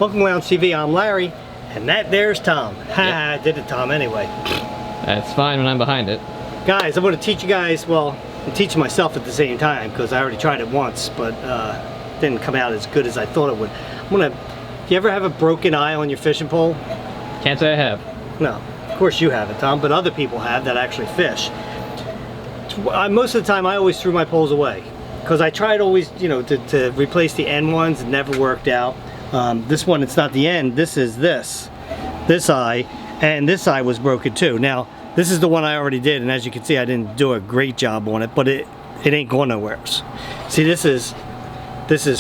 Welcome to Lounge TV, I'm Larry, and that there's Tom. Ha, did it Tom anyway. That's fine when I'm behind it. Guys, I'm going to teach you guys, well, I'm teaching myself at the same time because I already tried it once, but didn't come out as good as I thought it would. Do you ever have a broken eye on your fishing pole? Can't say I have. No, of course you haven't, Tom, but other people have that actually fish. Most of the time I always threw my poles away because I tried always, you know, to replace the end ones. It never worked out. This one, it's not the end, this is this eye, and this eye was broken too. Now this is the one I already did, and as you can see I didn't do a great job on it, but it ain't going nowhere. See, this is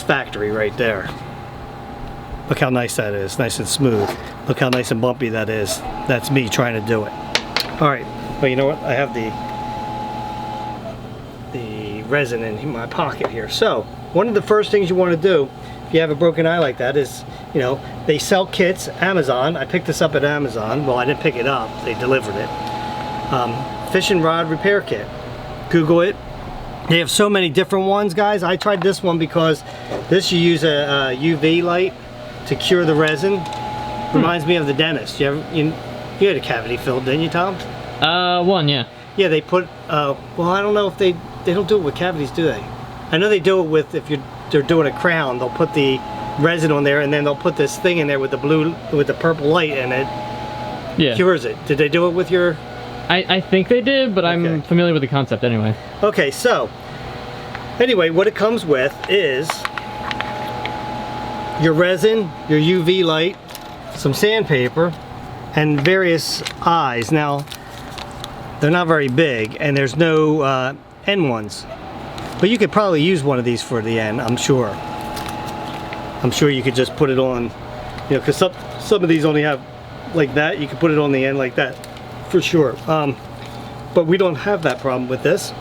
factory right there. Look how nice that is, nice and smooth. Look how nice and bumpy that is. That's me trying to do it. Alright, well, you know what, I have the resin in my pocket here. So one of the first things you want to do if you have a broken eye like that is, you know, they sell kits, Amazon. I picked this up at Amazon. Well, I didn't pick it up, they delivered it. Fishing rod repair kit. Google it. They have so many different ones, guys. I tried this one because this, you use a UV light to cure the resin. Reminds me of the dentist. You had a cavity filled, didn't you, Tom? One, yeah. Yeah, they put, well, I don't know if they don't do it with cavities, do they? I know they do it with, if they're doing a crown, they'll put the resin on there and then they'll put this thing in there with the purple light, and it cures it. Did they do it with your? I think they did, but I'm familiar with the concept anyway. Okay, so anyway, what it comes with is your resin, your UV light, some sandpaper, and various eyes. Now, they're not very big, and there's no end ones. But you could probably use one of these for the end, I'm sure. I'm sure you could just put it on, you know, because some of these only have like that. You could put it on the end like that, for sure. But we don't have that problem with this.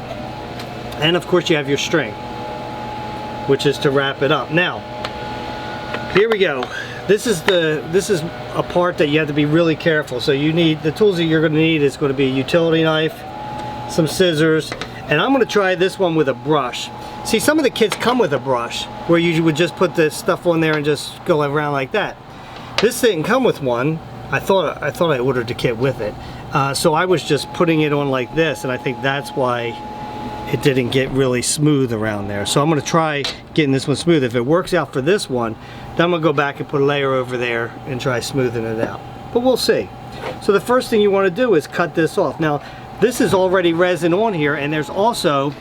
And of course you have your string, which is to wrap it up. Now, here we go. This is a part that you have to be really careful. So you need, the tools that you're going to need is going to be a utility knife, some scissors, and I'm going to try this one with a brush. See, some of the kits come with a brush where you would just put the stuff on there and just go around like that. This didn't come with one. I thought I ordered the kit with it. So I was just putting it on like this, and I think that's why it didn't get really smooth around there. So I'm going to try getting this one smooth. If it works out for this one, then I'm going to go back and put a layer over there and try smoothing it out. But we'll see. So the first thing you want to do is cut this off. Now, this is already resin on here, and there's also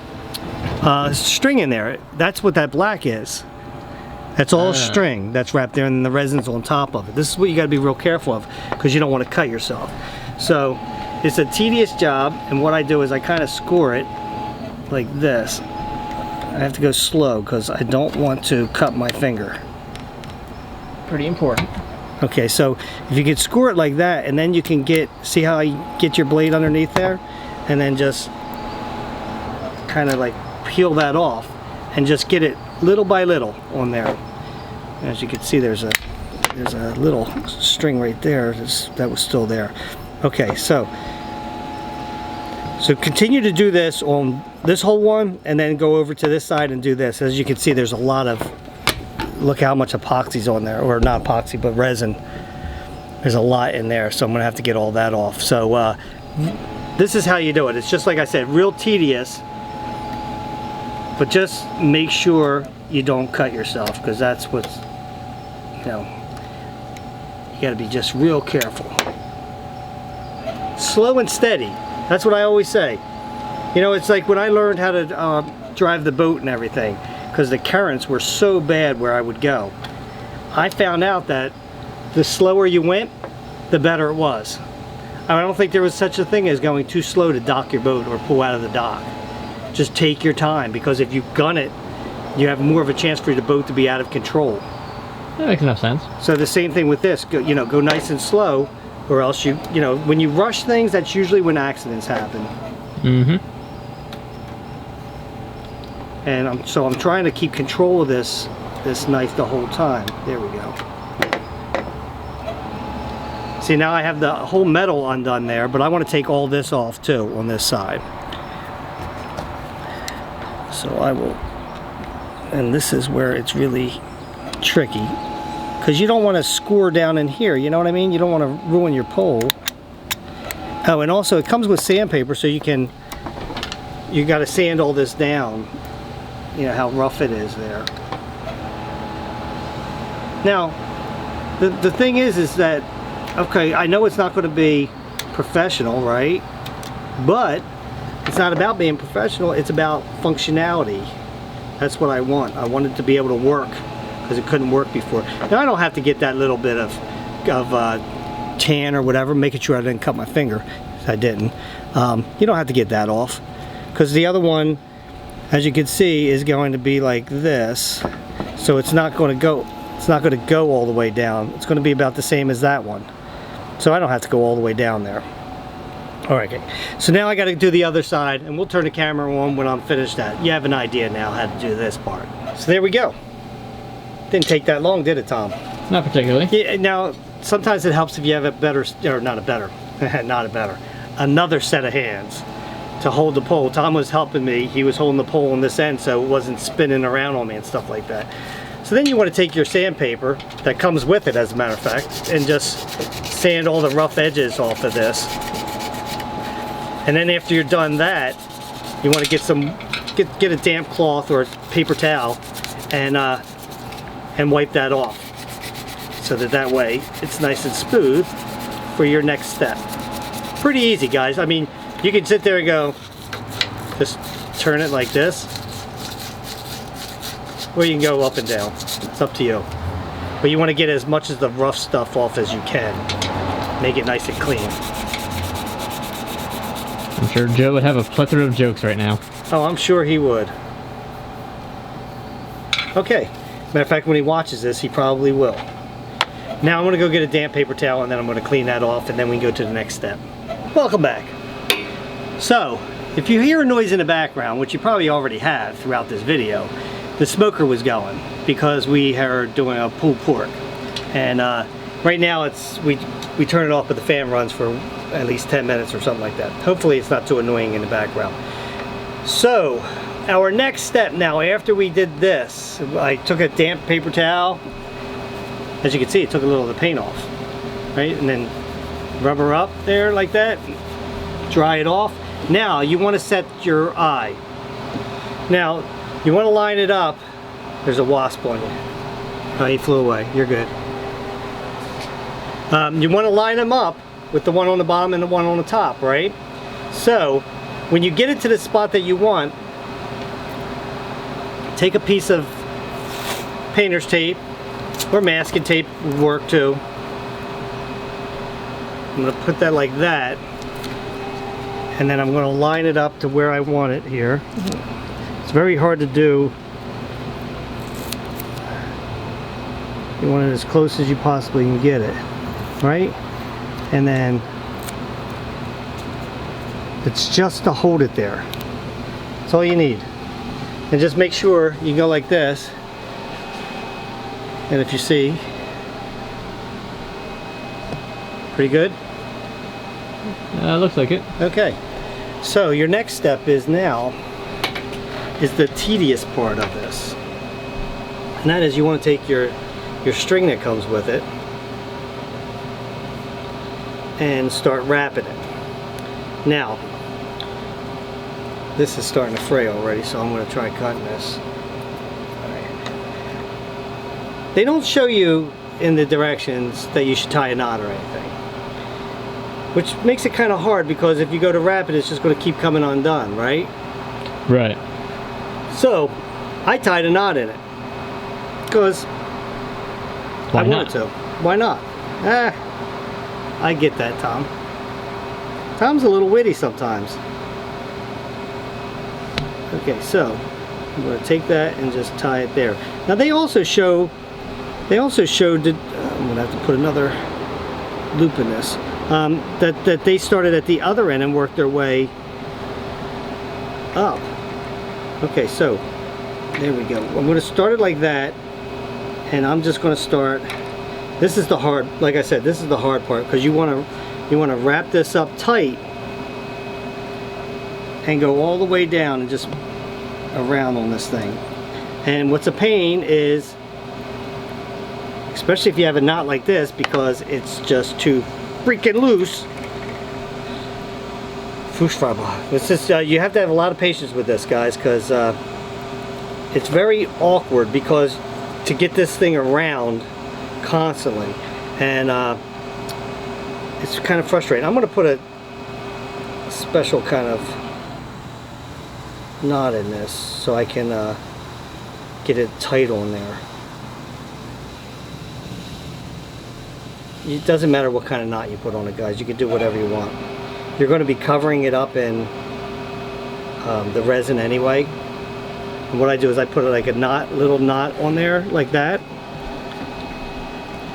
string in there. That's what that black is. That's all string that's wrapped there, and the resin's on top of it. This is what you got to be real careful of, because you don't want to cut yourself. So it's a tedious job, and what I do is I kind of score it like this. I have to go slow because I don't want to cut my finger. Pretty important. Okay, so if you could score it like that, and then you can see how you get your blade underneath there, and then just kind of like peel that off and just get it little by little on there. As you can see, there's a little string right there that was still there. Okay, so continue to do this on this whole one, and then go over to this side and do this. As you can see, there's a lot of, look how much epoxy's on there, or not epoxy, but resin. There's a lot in there, so I'm gonna have to get all that off. So this is how you do it. It's just like I said, real tedious, but just make sure you don't cut yourself, because that's what's, you know, you gotta be just real careful. Slow and steady. That's what I always say. You know, it's like when I learned how to drive the boat and everything, because the currents were so bad where I would go. I found out that the slower you went, the better it was. I don't think there was such a thing as going too slow to dock your boat or pull out of the dock. Just take your time, because if you gun it, you have more of a chance for the boat to be out of control. That makes enough sense. So the same thing with this, go nice and slow, or else you know, when you rush things, that's usually when accidents happen. Mm-hmm. And I'm trying to keep control of this knife the whole time. There we go. See, now I have the whole metal undone there, but I want to take all this off too on this side. So I will, and this is where it's really tricky. because you don't want to score down in here, you know what I mean? You don't want to ruin your pole. Oh, and also it comes with sandpaper, so you got to sand all this down. You know how rough it is there. Now, the thing is that, okay, I know it's not going to be professional, right? But it's not about being professional, it's about functionality. That's what I want. I want it to be able to work, because it couldn't work before. Now I don't have to get that little bit of tan or whatever, making sure I didn't cut my finger. I didn't. You don't have to get that off, because the other one, as you can see, is going to be like this. So it's not going to go. It's not going to go all the way down. It's going to be about the same as that one. So I don't have to go all the way down there. Alright, okay. So now I got to do the other side, and we'll turn the camera on when I'm finished that. You have an idea now how to do this part. So there we go. Didn't take that long, did it, Tom? Not particularly. Yeah, now, sometimes it helps if you have a better, or not a better, another set of hands to hold the pole. Tom was helping me. He was holding the pole on this end so it wasn't spinning around on me and stuff like that. So then you want to take your sandpaper that comes with it, as a matter of fact, and just sand all the rough edges off of this. And then after you're done that, you want to get a damp cloth or a paper towel and wipe that off, so that way it's nice and smooth for your next step. Pretty easy, guys. I mean, you can sit there and go, just turn it like this, or you can go up and down. It's up to you. But you want to get as much of the rough stuff off as you can. Make it nice and clean. I'm sure Joe would have a plethora of jokes right now. Oh, I'm sure he would. Okay. Matter of fact, when he watches this, he probably will. Now I'm going to go get a damp paper towel, and then I'm going to clean that off, and then we can go to the next step. Welcome back. So, if you hear a noise in the background, which you probably already have throughout this video, the smoker was going because we are doing a pulled pork. And right now we turn it off, but the fan runs for at least 10 minutes or something like that. Hopefully it's not too annoying in the background. So, our next step now, after we did this, I took a damp paper towel. As you can see, it took a little of the paint off, right? And then rub her up there like that, dry it off. Now, you want to set your eye. Now, you want to line it up. There's a wasp on you. Oh, he flew away. You're good. You want to line them up with the one on the bottom and the one on the top, right? So, when you get it to the spot that you want, take a piece of painter's tape, or masking tape would work too. I'm going to put that like that, and then I'm going to line it up to where I want it here. It's very hard to do. You want it as close as you possibly can get it, right? And then it's just to hold it there. That's all you need. And just make sure you go like this. And if you see, pretty good? Looks like it. Okay. So your next step is now is the tedious part of this. And that is you want to take your string that comes with it and start wrapping it. Now, this is starting to fray already, so I'm going to try cutting this. They don't show you in the directions that you should tie a knot or anything, which makes it kind of hard, because if you go to wrap it, it's just going to keep coming undone, right? Right. So I tied a knot in it because I wanted to. Why not? I get that, Tom. Tom's a little witty sometimes. Okay, so I'm going to take that and just tie it there. Now they also showed that I'm going to have to put another loop in this. That they started at the other end and worked their way up. Okay, so there we go. I'm going to start it like that, and I'm just going to start. This is the hard, like I said, this is the hard part, because you want to wrap this up tight and go all the way down and just around on this thing. And what's a pain is, especially if you have a knot like this, because it's just too freaking loose. This is, you have to have a lot of patience with this, guys, because it's very awkward because to get this thing around constantly, and it's kind of frustrating. I'm going to put a special kind of knot in this so I can get it tight on there. It doesn't matter what kind of knot you put on it, guys. You can do whatever you want. You're going to be covering it up in the resin anyway. And what I do is I put like a little knot on there like that.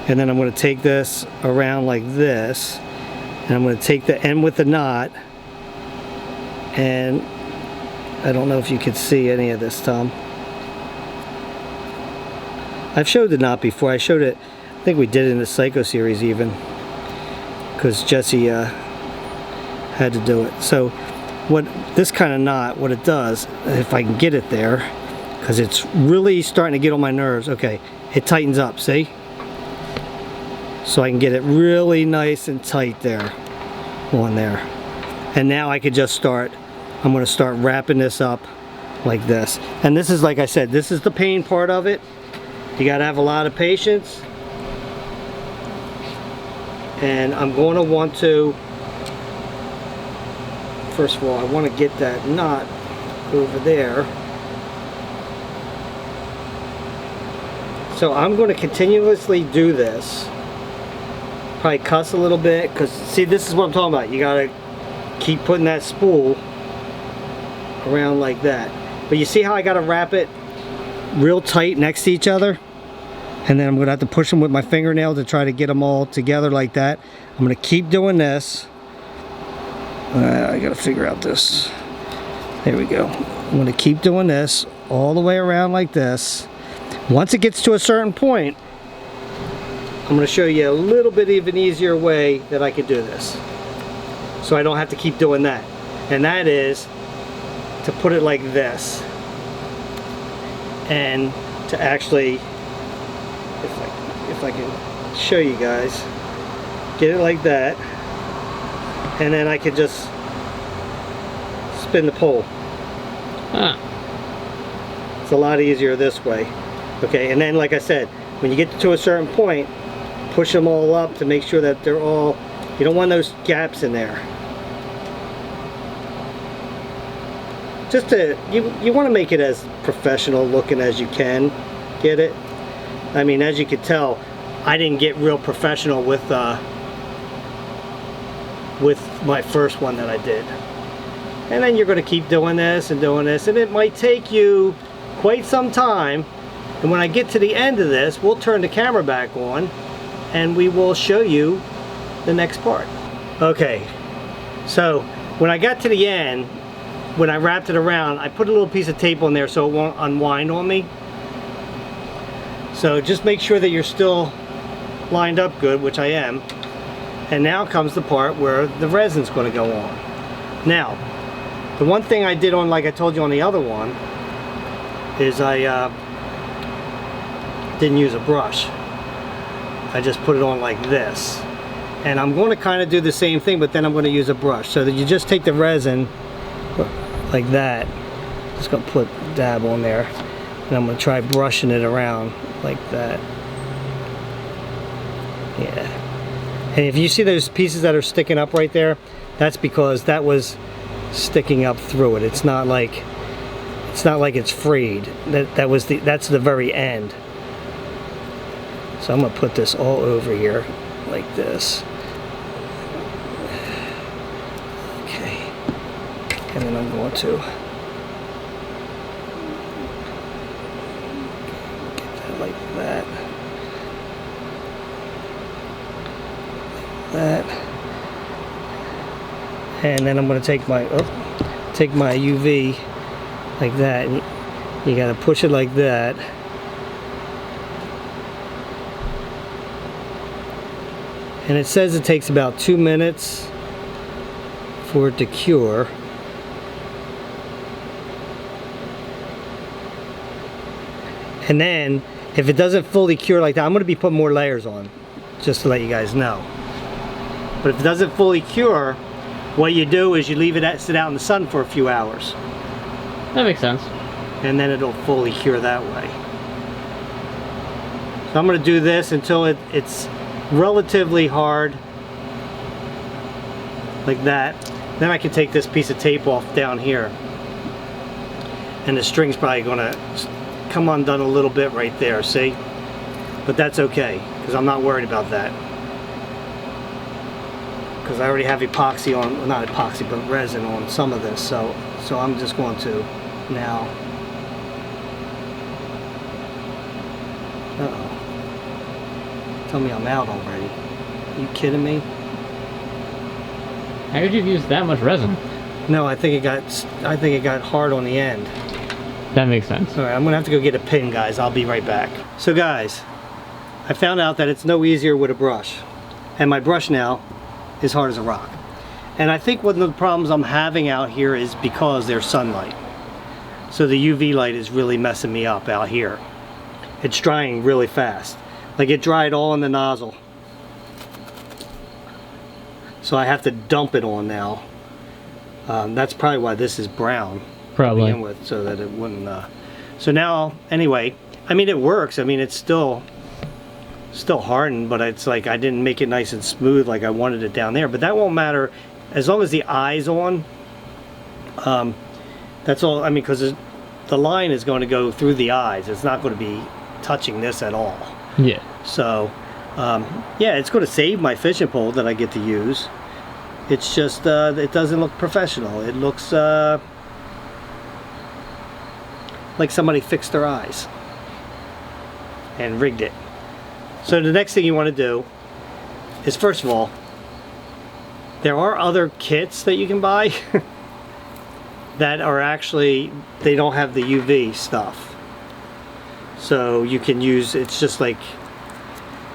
And then I'm going to take this around like this. And I'm going to take the end with the knot. And I don't know if you could see any of this, Tom. I've showed the knot before. I showed it, I think we did it in the Psycho series even. Because Jesse had to do it. So what this kind of knot, what it does, if I can get it there, because it's really starting to get on my nerves. Okay, it tightens up, see? So I can get it really nice and tight there, on there. And now I could just start, I'm going to start wrapping this up like this. And this is, like I said, this is the pain part of it. You got to have a lot of patience. And I'm going to want to, first of all, I want to get that knot over there. So I'm going to continuously do this. Probably cuss a little bit, because see, this is what I'm talking about. You got to keep putting that spool around like that. But you see how I got to wrap it real tight next to each other? And then I'm going to have to push them with my fingernail to try to get them all together like that. I'm going to keep doing this. I got to figure out this. There we go. I'm going to keep doing this all the way around like this. Once it gets to a certain point, I'm going to show you a little bit of an easier way that I could do this. So I don't have to keep doing that. And that is to put it like this. And to actually, if I can show you guys, get it like that. And then I could just spin the pole. It's a lot easier this way. Okay, and then like I said, when you get to a certain point, push them all up to make sure that they're all, you don't want those gaps in there. Just to, you want to make it as professional looking as you can. Get it? I mean, as you can tell, I didn't get real professional with my first one that I did. And then you're going to keep doing this, and it might take you quite some time. And when I get to the end of this, we'll turn the camera back on and we will show you the next part. Okay, so when I got to the end, when I wrapped it around, I put a little piece of tape on there so it won't unwind on me. So just make sure that you're still lined up good, which I am. And now comes the part where the resin's going to go on. Now, the one thing I did on, like I told you on the other one, is I didn't use a brush. I just put it on like this. And I'm going to kind of do the same thing, but then I'm going to use a brush. So that you just take the resin like that. Just going to put a dab on there. And I'm going to try brushing it around like that. Yeah. And if you see those pieces that are sticking up right there, that's because that was sticking up through it. It's not like it's frayed. That's the very end. So I'm going to put this all over here like this. Okay. And then I'm going to get that like that. Like that. And then I'm going to take my UV like that. And you got to push it like that. And it says it takes about 2 minutes for it to cure. And then If it doesn't fully cure like that, I'm going to be putting more layers on, just to let you guys know. But if it doesn't fully cure, what you do is you leave it sit out in the sun for a few hours. That makes sense. And then it'll fully cure that way. So I'm going to do this until it's relatively hard, like that. Then I can take this piece of tape off down here. And the string's probably going to come undone a little bit right there, see? But that's okay, because I'm not worried about that. Because I already have epoxy on, well, not epoxy, but resin on some of this, so I'm just going to now. Uh-oh. Tell me I'm out already. Are you kidding me? How could you have used that much resin? No, I think it got hard on the end. That makes sense. All right, I'm gonna have to go get a pin, guys. I'll be right back. So guys, I found out that it's no easier with a brush. And my brush now is hard as a rock. And I think one of the problems I'm having out here is because there's sunlight. So the UV light is really messing me up out here. It's drying really fast. Like it dried all in the nozzle. So I have to dump it on now. That's probably why this is brown. Probably. To begin with, so that it wouldn't. So now, anyway, I mean it works. I mean it's still hardened, but it's like I didn't make it nice and smooth like I wanted it down there. But that won't matter as long as the eye's on. That's all. I mean, because the line is going to go through the eyes. It's not going to be touching this at all. Yeah. So, yeah, it's going to save my fishing pole that I get to use. It's just it doesn't look professional. It looks like somebody fixed their eyes and rigged it. So the next thing you want to do is, first of all, there are other kits that you can buy that are actually, they don't have the UV stuff. So you can use, it's just like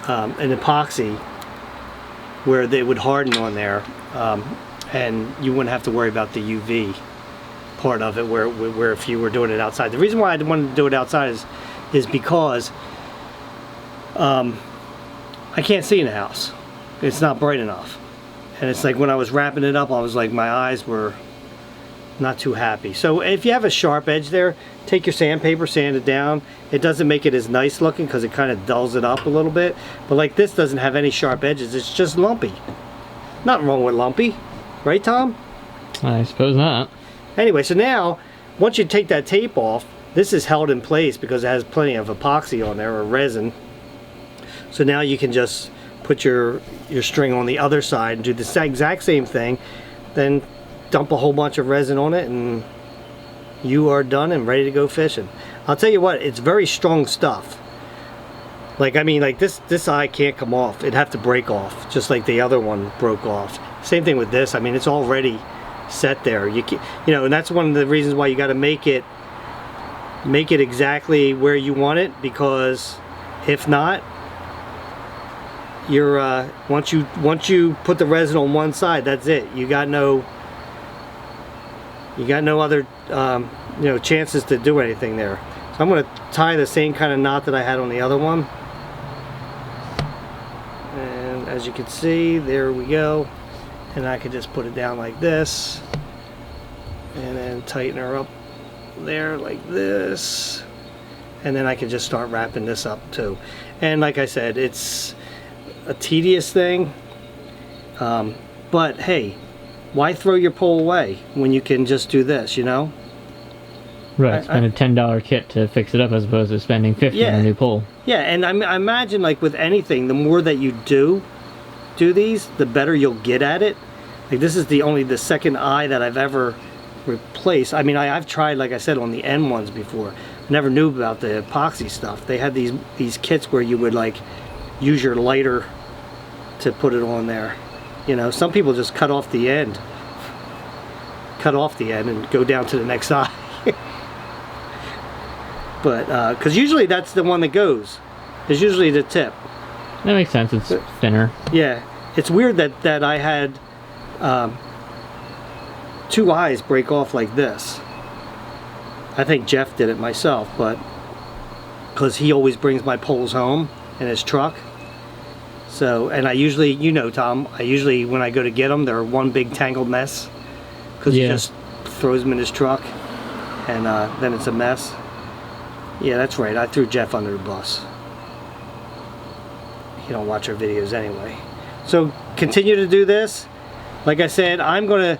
an epoxy where they would harden on there, and you wouldn't have to worry about the UV part of it where if you were doing it outside. The reason why I wanted to do it outside is because I can't see in the house. It's not bright enough. And it's like when I was wrapping it up, I was like, my eyes were not too happy. So if you have a sharp edge there, take your sandpaper, sand it down. It doesn't make it as nice looking because it kind of dulls it up a little bit. But like this doesn't have any sharp edges. It's just lumpy. Nothing wrong with lumpy. Right, Tom? I suppose not. Anyway, so now, once you take that tape off, this is held in place because it has plenty of epoxy on there, or resin. So now you can just put your string on the other side and do the exact same thing, then dump a whole bunch of resin on it and you are done and ready to go fishing. I'll tell you what, it's very strong stuff. Like, I mean, like this eye can't come off. It'd have to break off, just like the other one broke off. Same thing with this. I mean, it's already set there. You know, and that's one of the reasons why you got to make it exactly where you want it, because if not, you're once you put the resin on one side, that's it. You got no other you know, chances to do anything there. So I'm going to tie the same kind of knot that I had on the other one, and as you can see, there we go. And I could just put it down like this and then tighten her up there like this, and then I can just start wrapping this up too. And like I said, it's a tedious thing, but hey, why throw your pole away when you can just do this, you know? Right, spend a $10 kit to fix it up as opposed to spending $50 on a new pole. Yeah, and I imagine, like with anything, the more that you do these, the better you'll get at it. Like this is only the second eye that I've ever replaced. I mean, I've tried, like I said, on the end ones before. I never knew about the epoxy stuff. They had these kits where you would like use your lighter to put it on there. You know, some people just cut off the end and go down to the next eye. But because usually that's the one that goes. It's usually the tip. That makes sense. It's thinner. Yeah, it's weird that I had two eyes break off like this. I think Jeff did it myself, but because he always brings my poles home in his truck. So, and I usually, you know, Tom, I usually, when I go to get them, they're one big tangled mess, because he just throws them in his truck, and then it's a mess. Yeah, that's right, I threw Jeff under the bus. He don't watch our videos anyway. So continue to do this. Like I said, I'm gonna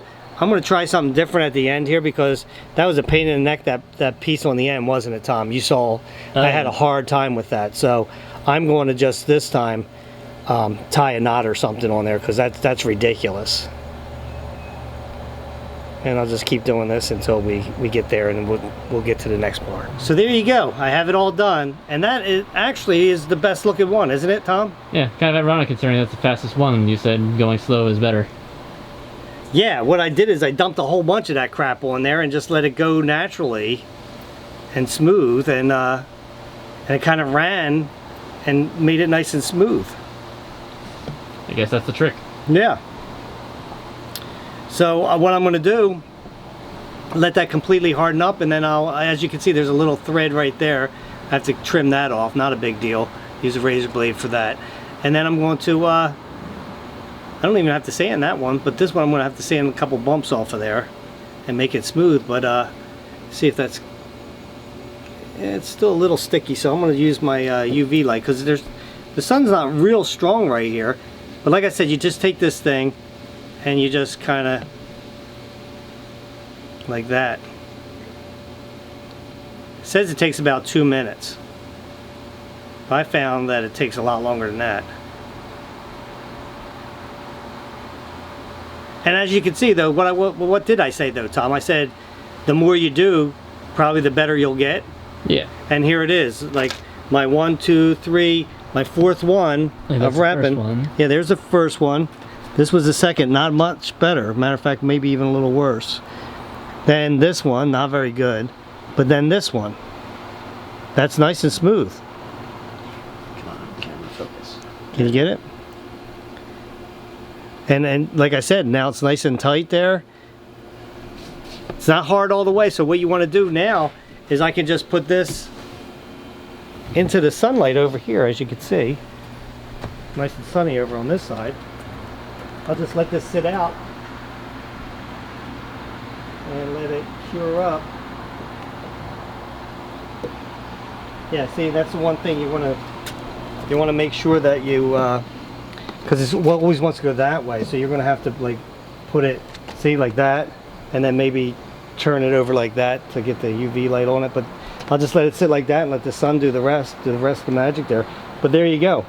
try something different at the end here, because that was a pain in the neck, that piece on the end, wasn't it, Tom? You saw I had a hard time with that. So I'm going to just this time tie a knot or something on there, because that's ridiculous. And I'll just keep doing this until we get there, and then we'll get to the next part. So there you go. I have it all done, and that actually is the best looking one, isn't it, Tom? Yeah, kind of ironic considering that's the fastest one. You said going slow is better. Yeah, what I did is I dumped a whole bunch of that crap on there and just let it go naturally and smooth, and it kind of ran and made it nice and smooth. I guess that's the trick. Yeah. So what I'm going to do, let that completely harden up, and then as you can see, there's a little thread right there. I have to trim that off, not a big deal. Use a razor blade for that. And then I'm going to, I don't even have to sand that one, but this one I'm going to have to sand a couple bumps off of there and make it smooth, but see if that's, it's still a little sticky, so I'm going to use my UV light, because the sun's not real strong right here. But like I said, you just take this thing and you just kind of like that. It says it takes about 2 minutes. I found that it takes a lot longer than that. And as you can see though, what did I say though, Tom? I said the more you do, probably the better you'll get. Yeah. And here it is, like my 1, 2, 3, my fourth one of wrapping. Yeah, there's the first one. This was the second, not much better. Matter of fact, maybe even a little worse. Then this one, not very good. But then this one, that's nice and smooth. Come on, camera, focus. Can you get it? And like I said, now it's nice and tight there. It's not hard all the way. So what you want to do now is I can just put this into the sunlight over here, as you can see. Nice and sunny over on this side. I'll just let this sit out and let it cure up. Yeah, see, that's the one thing you want to make sure that you, because it always wants to go that way, so you're going to have to like put it, see, like that, and then maybe turn it over like that to get the UV light on it. But I'll just let it sit like that and let the sun do the rest of the magic there. But there you go.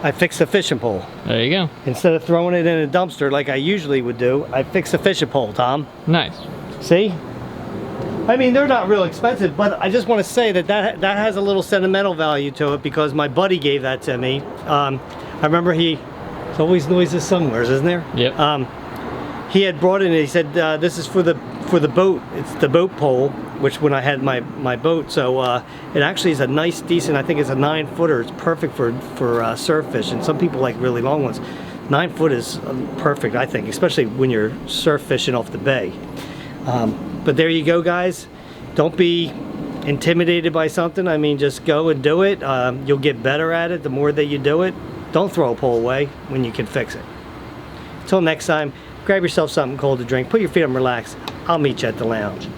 I fixed a fishing pole. There you go. Instead of throwing it in a dumpster like I usually would do, I fixed a fishing pole, Tom. Nice. See? I mean, they're not real expensive, but I just want to say that has a little sentimental value to it, because my buddy gave that to me. I remember there's always noises somewhere, isn't there? Yep. He had brought it in and he said, this is for the boat. It's the boat pole, which when I had my boat, so it actually is a nice, decent, I think it's a 9-footer. It's perfect for surf fishing. Some people like really long ones. 9 foot is perfect, I think, especially when you're surf fishing off the bay. But there you go, guys. Don't be intimidated by something. I mean, just go and do it. You'll get better at it the more that you do it. Don't throw a pole away when you can fix it. Until next time, grab yourself something cold to drink, put your feet up and relax. I'll meet you at the lounge.